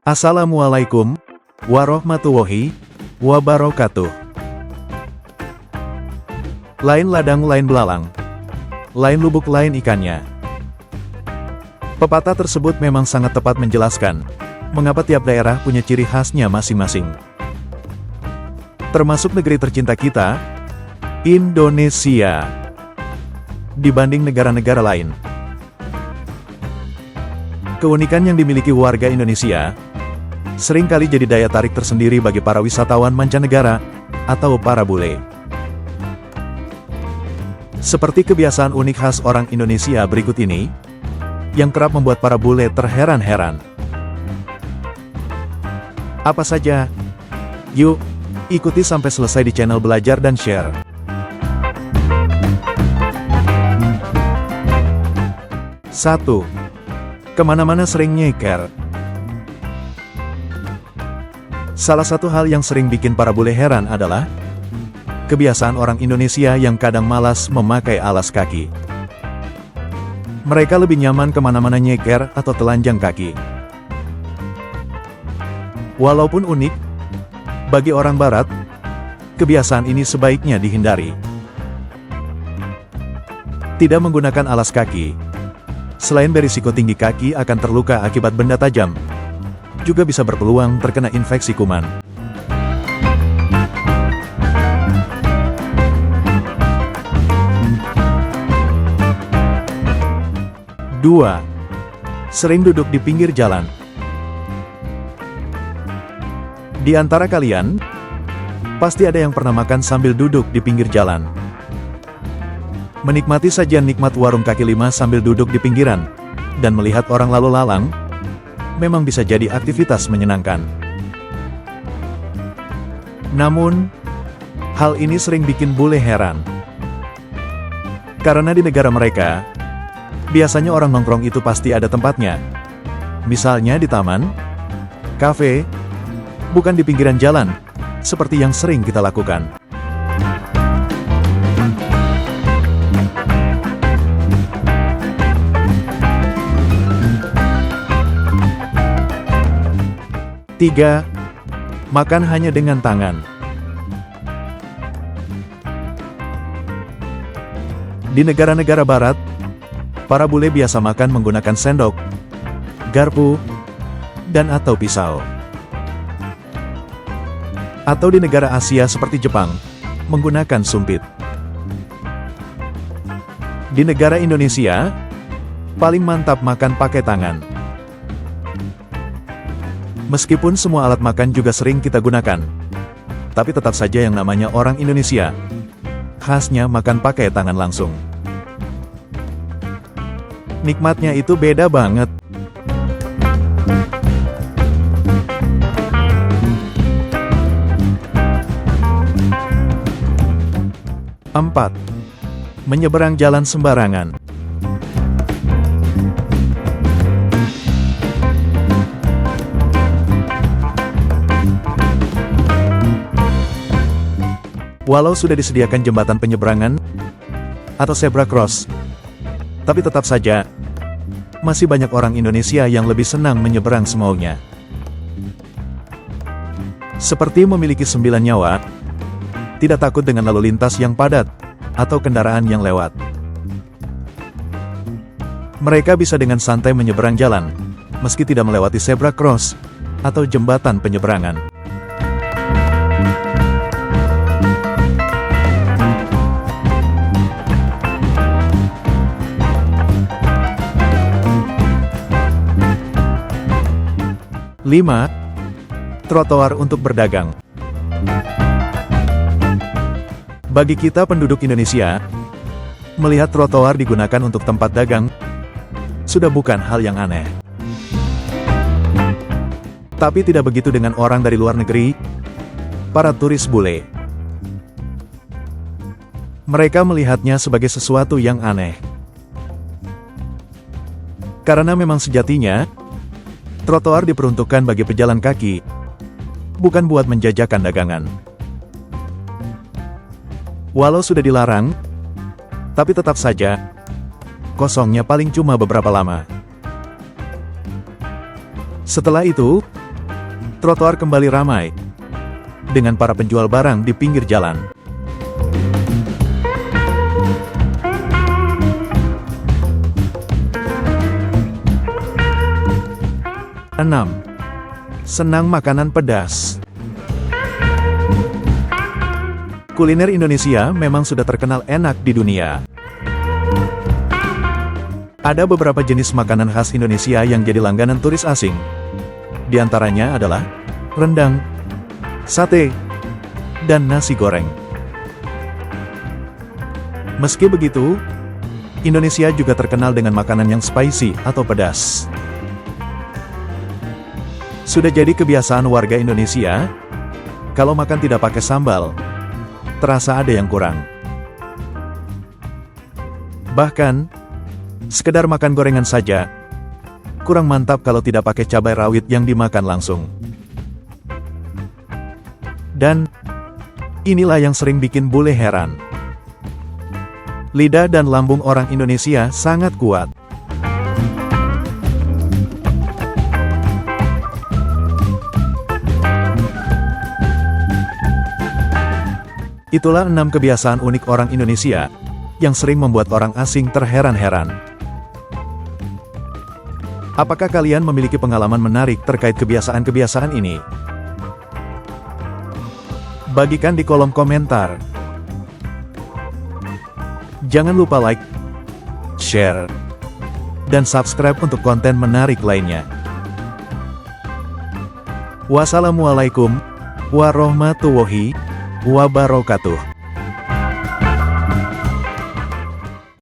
Assalamualaikum warahmatullahi wabarakatuh. Lain ladang lain belalang, lain lubuk lain ikannya. Pepatah tersebut memang sangat tepat menjelaskan mengapa tiap daerah punya ciri khasnya masing-masing. Termasuk negeri tercinta kita, Indonesia, dibanding negara-negara lain. Keunikan yang dimiliki warga Indonesia seringkali jadi daya tarik tersendiri bagi para wisatawan mancanegara atau para bule. Seperti kebiasaan unik khas orang Indonesia berikut ini, yang kerap membuat para bule terheran-heran. Apa saja? Yuk, ikuti sampai selesai di channel Belajar dan Share. Satu, kemana-mana sering nyeker. Salah satu hal yang sering bikin para bule heran adalah kebiasaan orang Indonesia yang kadang malas memakai alas kaki. Mereka lebih nyaman kemana-mana nyeker atau telanjang kaki. Walaupun unik, bagi orang Barat, kebiasaan ini sebaiknya dihindari. Tidak menggunakan alas kaki, selain berisiko tinggi kaki akan terluka akibat benda tajam, juga bisa berpeluang terkena infeksi kuman. Dua, sering duduk di pinggir jalan. Di antara kalian, pasti ada yang pernah makan sambil duduk di pinggir jalan. Menikmati sajian nikmat warung kaki lima sambil duduk di pinggiran, dan melihat orang lalu lalang, memang bisa jadi aktivitas menyenangkan. Namun, hal ini sering bikin bule heran. Karena di negara mereka, biasanya orang nongkrong itu pasti ada tempatnya. Misalnya di taman, kafe, bukan di pinggiran jalan, seperti yang sering kita lakukan. Tiga, makan hanya dengan tangan. Di negara-negara barat, para bule biasa makan menggunakan sendok, garpu, dan atau pisau. Atau di negara Asia seperti Jepang, menggunakan sumpit. Di negara Indonesia, paling mantap makan pakai tangan. Meskipun semua alat makan juga sering kita gunakan, tapi tetap saja yang namanya orang Indonesia, khasnya makan pakai tangan langsung. Nikmatnya itu beda banget. Empat, menyeberang jalan sembarangan. Walau sudah disediakan jembatan penyeberangan atau zebra cross, tapi tetap saja, masih banyak orang Indonesia yang lebih senang menyeberang semaunya. Seperti memiliki 9 nyawa, tidak takut dengan lalu lintas yang padat, atau kendaraan yang lewat. Mereka bisa dengan santai menyeberang jalan, meski tidak melewati zebra cross, atau jembatan penyeberangan. Lima, trotoar untuk berdagang. Bagi kita penduduk Indonesia, melihat trotoar digunakan untuk tempat dagang, sudah bukan hal yang aneh. Tapi tidak begitu dengan orang dari luar negeri, para turis bule. Mereka melihatnya sebagai sesuatu yang aneh. Karena memang sejatinya, trotoar diperuntukkan bagi pejalan kaki, bukan buat menjajakan dagangan. Walau sudah dilarang, tapi tetap saja, kosongnya paling cuma beberapa lama. Setelah itu, Trotoar kembali ramai dengan para penjual barang di pinggir jalan. Enam, senang makanan pedas. Kuliner Indonesia memang sudah terkenal enak di dunia. Ada beberapa jenis makanan khas Indonesia yang jadi langganan turis asing. Di antaranya adalah rendang, sate, dan nasi goreng. Meski begitu, Indonesia juga terkenal dengan makanan yang spicy atau pedas. Sudah jadi kebiasaan warga Indonesia, kalau makan tidak pakai sambal, terasa ada yang kurang. Bahkan, sekedar makan gorengan saja, kurang mantap kalau tidak pakai cabai rawit yang dimakan langsung. Dan, inilah yang sering bikin bule heran. Lidah dan lambung orang Indonesia sangat kuat. Itulah 6 kebiasaan unik orang Indonesia, yang sering membuat orang asing terheran-heran. Apakah kalian memiliki pengalaman menarik terkait kebiasaan-kebiasaan ini? Bagikan di kolom komentar. Jangan lupa like, share, dan subscribe untuk konten menarik lainnya. Wassalamualaikum warahmatullahi wabarakatuh.